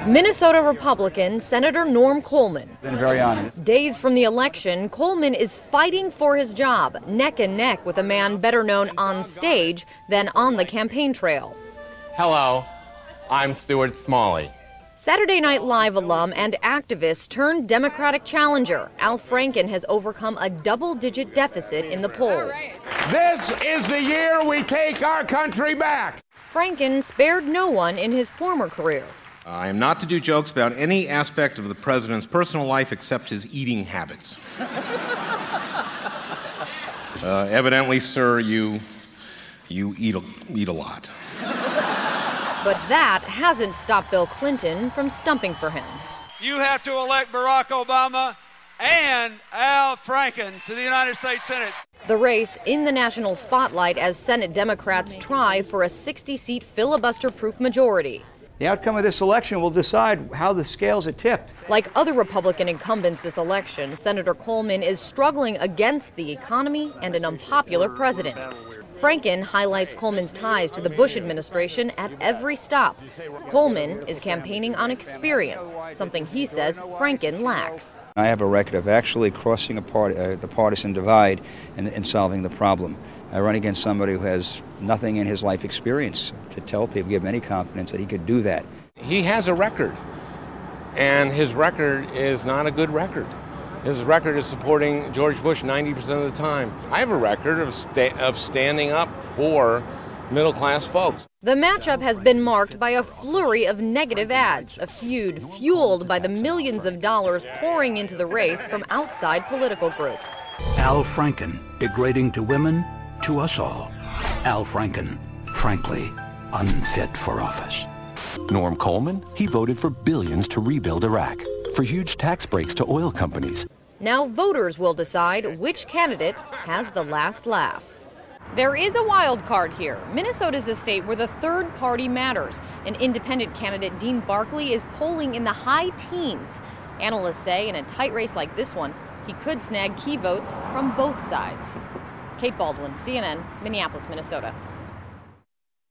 Minnesota Republican Senator Norm Coleman. Been very honest. Days from the election, Coleman is fighting for his job, neck and neck with a man better known on stage than on the campaign trail. Hello, I'm Stuart Smalley. Saturday Night Live alum and activist turned Democratic challenger Al Franken has overcome a double-digit deficit in the polls. This is the year we take our country back. Franken spared no one in his former career. I am not to do jokes about any aspect of the president's personal life except his eating habits. Evidently, sir, you eat a lot. But that hasn't stopped Bill Clinton from stumping for him. You have to elect Barack Obama and Al Franken to the United States Senate. The race in the national spotlight as Senate Democrats try for a 60-seat filibuster-proof majority. The outcome of this election will decide how the scales are tipped. Like other Republican incumbents this election, Senator Coleman is struggling against the economy and an unpopular president. Franken highlights Coleman's ties to the Bush administration at every stop. Coleman is campaigning on experience, something he says Franken lacks. I have a record of actually crossing the partisan divide and solving the problem. I run against somebody who has nothing in his life experience to tell people, give him any confidence that he could do that. He has a record, and his record is not a good record. His record is supporting George Bush 90% of the time. I have a record of standing up for middle-class folks. The matchup has been marked by a flurry of negative ads, a feud fueled by the millions of dollars pouring into the race from outside political groups. Al Franken, degrading to women, to us all. Al Franken, frankly, unfit for office. Norm Coleman, he voted for billions to rebuild Iraq, for huge tax breaks to oil companies. Now voters will decide which candidate has the last laugh. There is a wild card here. Minnesota's a state where the third party matters. An independent candidate, Dean Barkley, is polling in the high teens. Analysts say in a tight race like this one, he could snag key votes from both sides. Kate Baldwin, CNN, Minneapolis, Minnesota.